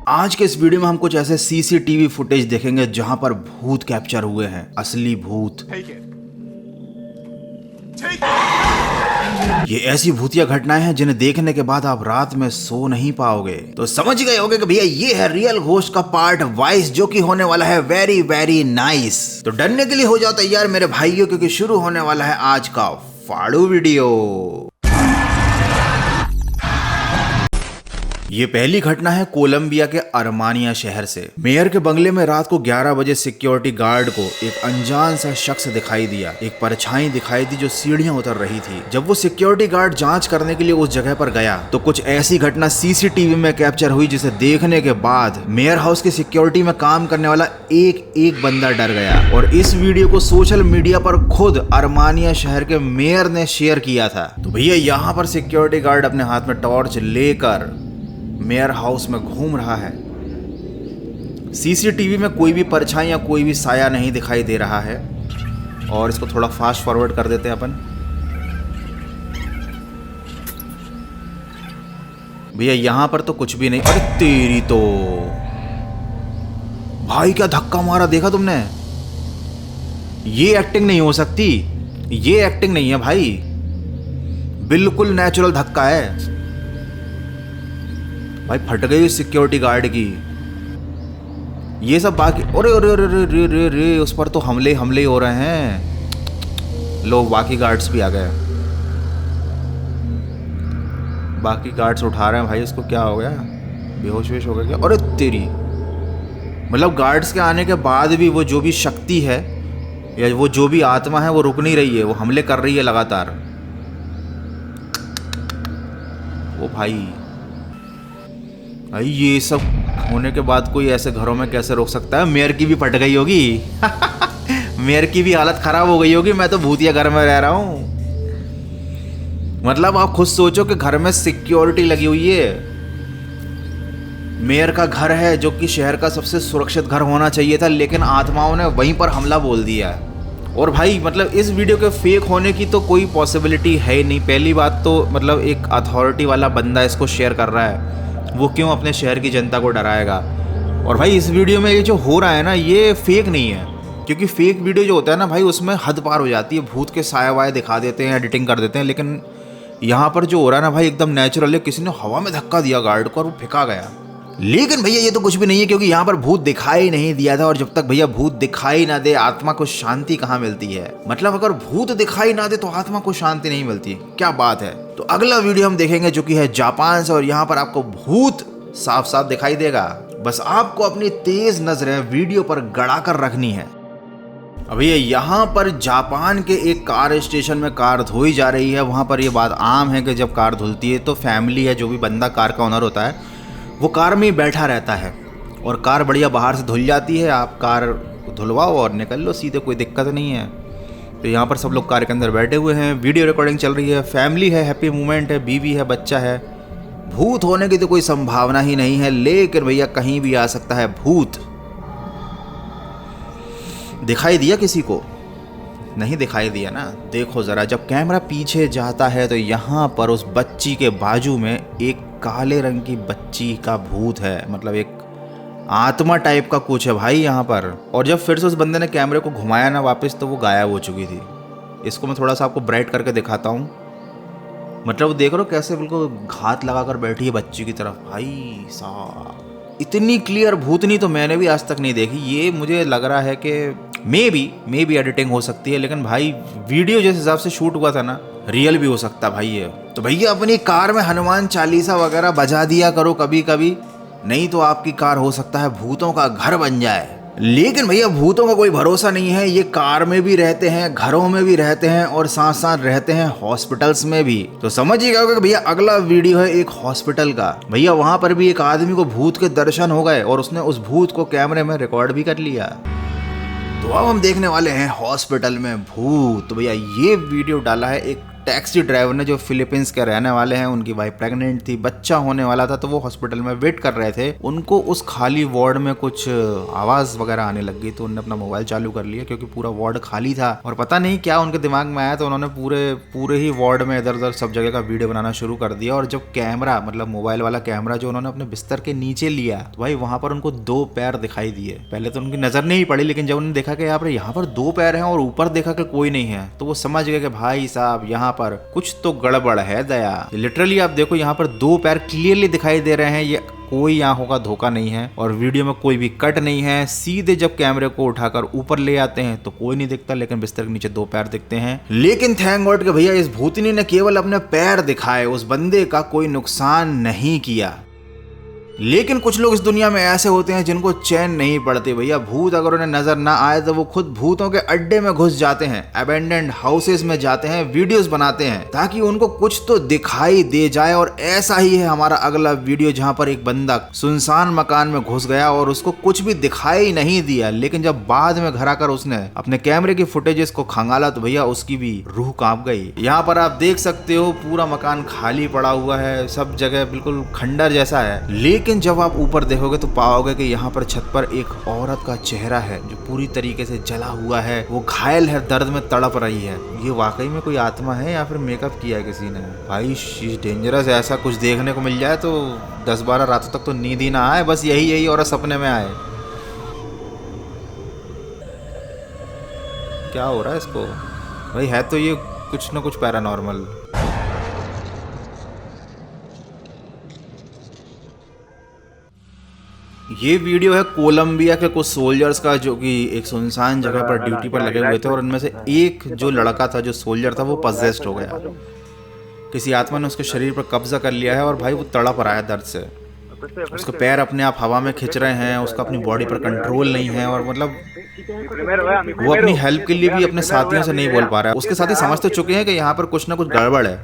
आज के इस वीडियो में हम कुछ ऐसे सीसीटीवी फुटेज देखेंगे जहां पर भूत कैप्चर हुए हैं, असली भूत। ये ऐसी भूतिया घटनाएं हैं जिन्हें देखने के बाद आप रात में सो नहीं पाओगे। तो समझ गए होगे कि भैया ये है रियल घोस्ट का पार्ट 22 जो कि होने वाला है वेरी वेरी नाइस। तो डरने के लिए हो जाओ तैयार मेरे भाइयों, क्योंकि शुरू होने वाला है आज का फाड़ू वीडियो। ये पहली घटना है कोलंबिया के अरमानिया शहर से। मेयर के बंगले में रात को 11 बजे सिक्योरिटी गार्ड को एक अनजान सा शख्स दिखाई दिया। एक परछाई दिखाई दी जो सीढ़ियां उतर रही थी। जब वो सिक्योरिटी गार्ड जांच करने के लिए उस जगह पर गया तो कुछ ऐसी घटना सीसीटीवी में कैप्चर हुई जिसे देखने के बाद मेयर हाउस की सिक्योरिटी में काम करने वाला एक बंदा डर गया। और इस वीडियो को सोशल मीडिया पर खुद अरमानिया शहर के मेयर ने शेयर किया था। तो भैया यहाँ पर सिक्योरिटी गार्ड अपने हाथ में टॉर्च लेकर मेयर हाउस में घूम रहा है। सीसीटीवी में कोई भी परछाई या कोई भी साया नहीं दिखाई दे रहा है। और इसको थोड़ा फास्ट फॉरवर्ड कर देते हैं अपन। भैया यहां पर तो कुछ भी नहीं। अरे तेरी तो भाई क्या धक्का मारा, देखा तुमने? ये एक्टिंग नहीं हो सकती, ये एक्टिंग नहीं है भाई, बिल्कुल नेचुरल धक्का है भाई। फट गई सिक्योरिटी गार्ड की। ये सब बाकी अरे अरे अरे अरे रे रे रे उस पर तो हमले ही हो रहे हैं। लोग बाकी गार्ड्स भी आ गए। बाकी गार्ड्स उठा रहे हैं भाई। उसको क्या हो गया, बेहोश वेश हो गया क्या? अरे तेरी, मतलब गार्ड्स के आने के बाद भी वो जो भी शक्ति है या वो जो भी आत्मा है वो रुक नहीं रही है, वो हमले कर रही है लगातार। वो भाई ये सब होने के बाद कोई ऐसे घरों में कैसे रोक सकता है? मेयर की भी फट गई होगी मेयर की भी हालत खराब हो गई होगी। मैं तो भूतिया घर में रह रहा हूं। मतलब आप खुद सोचो कि घर में सिक्योरिटी लगी हुई है, मेयर का घर है जो कि शहर का सबसे सुरक्षित घर होना चाहिए था, लेकिन आत्माओं ने वहीं पर हमला बोल दिया। और भाई मतलब इस वीडियो के फेक होने की तो कोई पॉसिबिलिटी है ही नहीं। पहली बात तो मतलब एक अथॉरिटी वाला बंदा इसको शेयर कर रहा है, वो क्यों अपने शहर की जनता को डराएगा? और भाई इस वीडियो में ये जो हो रहा है ना, ये फेक नहीं है, क्योंकि फेक वीडियो जो होता है ना भाई उसमें हद पार हो जाती है। भूत के साया वाया दिखा देते हैं, एडिटिंग कर देते हैं। लेकिन यहाँ पर जो हो रहा है ना भाई एकदम नेचुरल है। किसी ने हवा में धक्का दिया गार्ड को और वो फेंका गया। लेकिन भैया ये तो कुछ भी नहीं है, क्योंकि यहाँ पर भूत दिखाई नहीं दिया था। और जब तक भैया भूत दिखाई ना दे आत्मा को शांति कहाँ मिलती है? मतलब अगर भूत दिखाई ना दे तो आत्मा को शांति नहीं मिलती, क्या बात है? तो अगला वीडियो हम देखेंगे जो कि है जापान से, और यहाँ पर आपको भूत साफ साफ दिखाई देगा। बस आपको अपनी तेज नजरें वीडियो पर गड़ा कर रखनी है। अभी यहाँ पर जापान के एक कार स्टेशन में कार धोई जा रही है। वहाँ पर ये बात आम है कि जब कार धुलती है तो फैमिली है, जो भी बंदा कार का ओनर होता है वो कार में ही बैठा रहता है और कार बढ़िया बाहर से धुल जाती है। आप कार धुलवाओ और निकल लो सीधे, कोई दिक्कत नहीं है। तो यहाँ पर सब लोग कार के अंदर बैठे हुए हैं, वीडियो रिकॉर्डिंग चल रही है, फैमिली है, हैप्पी मोमेंट है, बीवी है, बच्चा है। भूत होने की तो कोई संभावना ही नहीं है, लेकिन भैया कहीं भी आ सकता है भूत। दिखाई दिया किसी को? नहीं दिखाई दिया ना। देखो जरा, जब कैमरा पीछे जाता है तो यहाँ पर उस बच्ची के बाजू में एक काले रंग की बच्ची का भूत है, मतलब एक आत्मा टाइप का कुछ है भाई यहाँ पर। और जब फिर से उस बंदे ने कैमरे को घुमाया ना वापस तो वो गायब हो चुकी थी। इसको मैं थोड़ा सा आपको ब्राइट करके दिखाता हूँ। मतलब वो देख रहे हो कैसे बिल्कुल घात लगाकर बैठी है बच्ची की तरफ। भाई साहब इतनी क्लियर भूतनी तो मैंने भी आज तक नहीं देखी। ये मुझे लग रहा है कि मे बी एडिटिंग हो सकती है, लेकिन भाई वीडियो जिस हिसाब से शूट हुआ था ना रियल भी हो सकता भाई ये। तो भैया अपनी कार में हनुमान चालीसा वगैरह बजा दिया करो कभी कभी, नहीं तो आपकी कार हो सकता है भूतों का घर बन जाए। लेकिन भैया भूतों का कोई भरोसा नहीं है। ये कार में भी रहते हैं, घरों में भी रहते हैं और साथ साथ रहते हैं हॉस्पिटल्स में भी। तो समझिएगा कि भैया अगला वीडियो है एक हॉस्पिटल का। भैया वहां पर भी एक आदमी को भूत के दर्शन हो गए और उसने उस भूत को कैमरे में रिकॉर्ड भी कर लिया। तो अब हम देखने वाले हैं हॉस्पिटल में भूत। तो भैया ये वीडियो डाला है एक टैक्सी ड्राइवर ने, जो फिलीपींस के रहने वाले हैं, उनकी वाइफ प्रेग्नेंट थी, बच्चा होने वाला था, तो वो हॉस्पिटल में वेट कर रहे थे। उनको उस खाली वार्ड में कुछ आवाज वगैरह आने लग गई, तो उन्होंने अपना मोबाइल चालू कर लिया क्योंकि पूरा वार्ड खाली था। और पता नहीं क्या उनके दिमाग में आया, तो उन्होंने पूरे ही वार्ड में इधर उधर सब जगह का वीडियो बनाना शुरू कर दिया। और जब कैमरा, मतलब मोबाइल वाला कैमरा जो उन्होंने अपने बिस्तर के नीचे लिया, तो भाई वहां पर उनको 2 पैर दिखाई दिए। पहले तो उनकी नजर नहीं पड़ी, लेकिन जब उन्होंने देखा कि यहाँ पर 2 पैर हैं और ऊपर देखा कि कोई नहीं है, तो वो समझ गए कि भाई साहब यहाँ पर कुछ तो गड़बड़ है दया। लिटरली आप देखो, यहाँ पर 2 पैर क्लियरली दिखाई दे रहे हैं। ये कोई आंखों का धोखा नहीं है और वीडियो में कोई भी कट नहीं है। सीधे जब कैमरे को उठाकर ऊपर ले आते हैं तो कोई नहीं दिखता, लेकिन बिस्तर के नीचे 2 पैर दिखते हैं। लेकिन थैंक गॉड कि भैया इस भूतनी ने केवल अपने पैर दिखाए, उस बंदे का कोई नुकसान नहीं किया। लेकिन कुछ लोग इस दुनिया में ऐसे होते हैं जिनको चैन नहीं पड़ती भैया। भूत अगर उन्हें नजर ना आए तो वो खुद भूतों के अड्डे में घुस जाते हैं, अबेंडेंड हाउसेस में जाते हैं, वीडियोस बनाते हैं ताकि उनको कुछ तो दिखाई दे जाए। और ऐसा ही है हमारा अगला वीडियो, जहां पर एक बंदा सुनसान मकान में घुस गया और उसको कुछ भी दिखाई नहीं दिया, लेकिन जब बाद में घर आकर उसने अपने कैमरे की फुटेजेस को खंगाला तो भैया उसकी भी रूह कांप गई। यहाँ पर आप देख सकते हो पूरा मकान खाली पड़ा हुआ है, सब जगह बिल्कुल खंडर जैसा है। लेकिन जब आप ऊपर देखोगे तो पाओगे कि यहाँ पर छत पर एक औरत का चेहरा है जो पूरी तरीके से जला हुआ है, वो घायल है, दर्द में तड़प रही है। ये वाकई में कोई आत्मा है या फिर मेकअप किया है किसी ने? भाई शी इज डेंजरस। ऐसा कुछ देखने को मिल जाए तो 10-12 रातों तक तो नींद ही ना आए, बस यही औरत सपने में आए। क्या हो रहा है इसको? भाई है तो ये कुछ ना कुछ पैरानॉर्मल। ये वीडियो है कोलंबिया के कुछ सोल्जर्स का, जो कि एक सुनसान जगह पर ड्यूटी पर लगे हुए थे और उनमें से एक जो लड़का था, जो सोल्जर था, वो पजेस्ड हो गया। किसी आत्मा ने उसके शरीर पर कब्जा कर लिया है और भाई वो तड़प रहा है दर्द से। उसके पैर अपने आप हवा में खिंच रहे हैं, उसका अपनी बॉडी पर कंट्रोल नहीं है और मतलब वो अपनी हेल्प के लिए भी अपने साथियों से नहीं बोल पा रहा है। उसके साथी समझ तो चुके हैं कि यहाँ पर कुछ ना कुछ गड़बड़ है,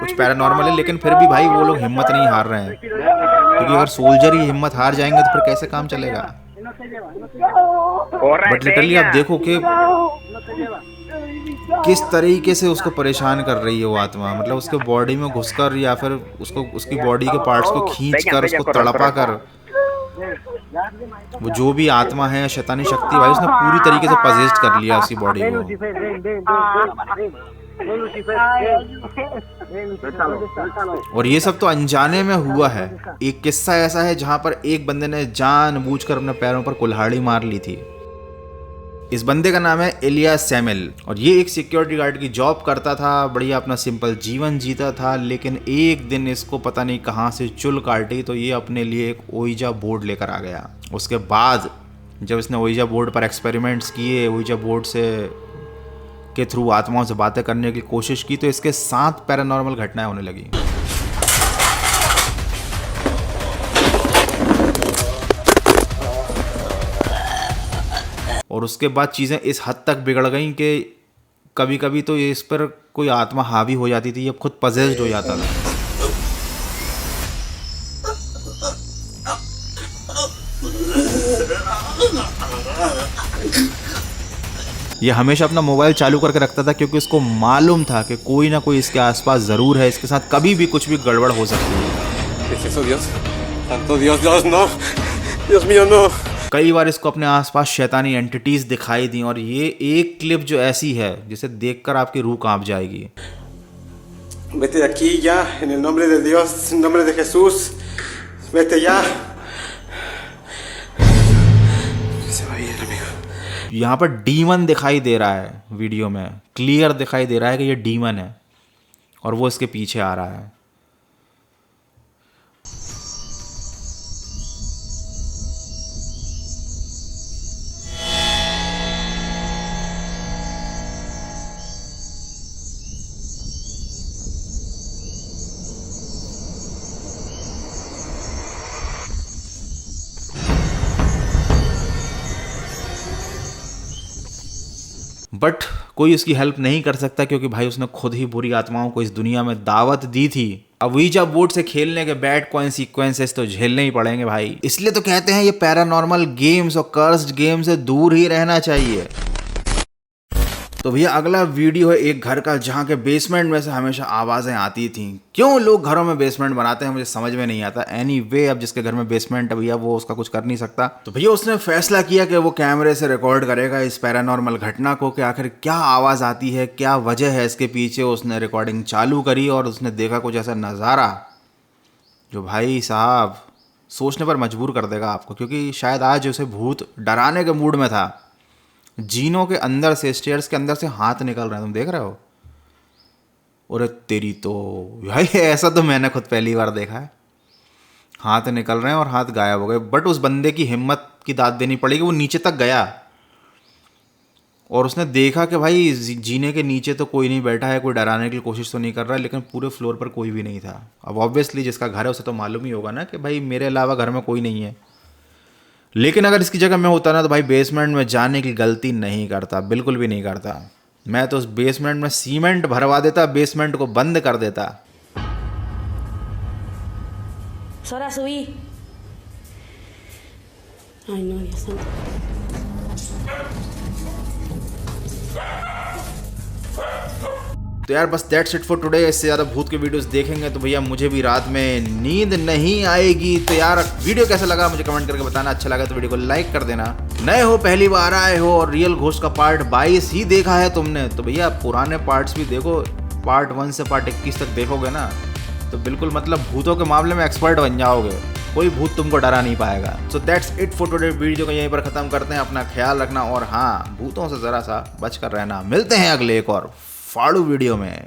कुछ पैरानॉर्मल है, लेकिन फिर भी भाई वो लोग हिम्मत नहीं हार रहे हैं, क्योंकि अगर सोल्जर ही हिम्मत हार जाएंगे तो फिर कैसे काम चलेगा। बट लिटरली आप देखो कि किस तरीके से उसको परेशान कर रही है वो आत्मा, मतलब उसके बॉडी में घुसकर या फिर उसको उसकी बॉडी के पार्ट्स को खींचकर, उसको तड़पा कर, वो जो भी आत्मा है, शैतानी शक्ति, भाई उसने पूरी तरीके से पजेस्ट कर लिया उसकी बॉडी को। और ये सब तो अनजाने में हुआ है। एक किस्सा ऐसा है जहां पर एक बंदे ने जानबूझकर अपने पैरों पर कुल्हाड़ी मार ली थी। इस बंदे का नाम है एलिया सैमुएल और ये एक सिक्योरिटी गार्ड की जॉब करता था, बढ़िया अपना सिंपल जीवन जीता था। लेकिन एक दिन इसको पता नहीं कहां से चुल काटी, तो ये अपने लिए एक ओइजा बोर्ड लेकर आ गया। उसके बाद जब इसने ओइजा बोर्ड पर एक्सपेरिमेंट्स किए, ओइजा बोर्ड से के थ्रू आत्माओं से बातें करने की कोशिश की, तो इसके 7 पैरानॉर्मल घटनाएं होने लगी। और उसके बाद चीज़ें इस हद तक बिगड़ गईं कि कभी कभी तो इस पर कोई आत्मा हावी हो जाती थी, ये खुद पजेस्ड हो जाता था। ये हमेशा अपना मोबाइल चालू करके रखता था क्योंकि उसको मालूम था कि कोई ना कोई इसके आसपास ज़रूर है, इसके साथ कभी भी कुछ भी गड़बड़ हो सकती है। कई बार इसको अपने आसपास शैतानी एंटिटीज दिखाई दी और ये एक क्लिप जो ऐसी है जिसे देखकर आपकी रूह कांप जाएगी। Vete de aquí ya, en el nombre de Dios, en nombre de Jesús, vete ya. Se va bien, amigo. यहाँ पर डीमन दिखाई दे रहा है, वीडियो में क्लियर दिखाई दे रहा है कि ये डीमन है और वो इसके पीछे आ रहा है। बट कोई उसकी हेल्प नहीं कर सकता क्योंकि भाई उसने खुद ही बुरी आत्माओं को इस दुनिया में दावत दी थी। अब वीजा बोर्ड से खेलने के बैड कॉन्सिक्वेंसेस तो झेलने ही पड़ेंगे भाई। इसलिए तो कहते हैं ये पैरानॉर्मल गेम्स और कर्स्ड गेम से दूर ही रहना चाहिए। तो भैया अगला वीडियो है एक घर का जहाँ के बेसमेंट में से हमेशा आवाज़ें आती थी। क्यों लोग घरों में बेसमेंट बनाते हैं मुझे समझ में नहीं आता। एनीवे, अब जिसके घर में बेसमेंट है भैया वो उसका कुछ कर नहीं सकता। तो भैया उसने फैसला किया कि वो कैमरे से रिकॉर्ड करेगा इस पैरानॉर्मल घटना को कि आखिर क्या आवाज़ आती है, क्या वजह है इसके पीछे। उसने रिकॉर्डिंग चालू करी और उसने देखा कुछ ऐसा नज़ारा जो भाई साहब सोचने पर मजबूर कर देगा आपको, क्योंकि शायद आज उसे भूत डराने के मूड में था। जीनों के अंदर से, स्टेयर्स के अंदर से हाथ निकल रहे हैं, तुम देख रहे हो। और तेरी तो भाई ऐसा तो मैंने खुद पहली बार देखा है। हाथ निकल रहे हैं और हाथ गायब हो गए। बट उस बंदे की हिम्मत की दाद देनी पड़ेगी, वो नीचे तक गया और उसने देखा कि भाई जीने के नीचे तो कोई नहीं बैठा है, कोई डराने की कोशिश तो नहीं कर रहा है, लेकिन पूरे फ्लोर पर कोई भी नहीं था। अब ऑब्वियसली जिसका घर है उसे तो मालूम ही होगा ना कि भाई मेरे अलावा घर में कोई नहीं है। लेकिन अगर इसकी जगह मैं होता ना तो भाई बेसमेंट में जाने की गलती नहीं करता, बिल्कुल भी नहीं करता। मैं तो उस बेसमेंट में सीमेंट भरवा देता, बेसमेंट को बंद कर देता। Sora, subí. Ay, no, Dios santo. तो यार बस दैट्स इट फॉर टुडे। इससे ज़्यादा भूत के वीडियोस देखेंगे तो भैया मुझे भी रात में नींद नहीं आएगी। तो यार वीडियो कैसा लगा मुझे कमेंट करके बताना। अच्छा लगा तो वीडियो को लाइक कर देना। नए हो, पहली बार आए हो और रियल घोस्ट का पार्ट 22 ही देखा है तुमने तो भैया पुराने पार्ट्स भी देखो। पार्ट 1 से पार्ट 21 तक देखोगे ना तो बिल्कुल मतलब भूतों के मामले में एक्सपर्ट बन जाओगे। कोई भूत तुमको डरा नहीं पाएगा। So that's it for today. Video को यहीं पर ख़त्म करते हैं। अपना ख्याल रखना और हाँ, भूतों से ज़रा सा बच कर रहना। मिलते हैं अगले एक और फाड़ू वीडियो में।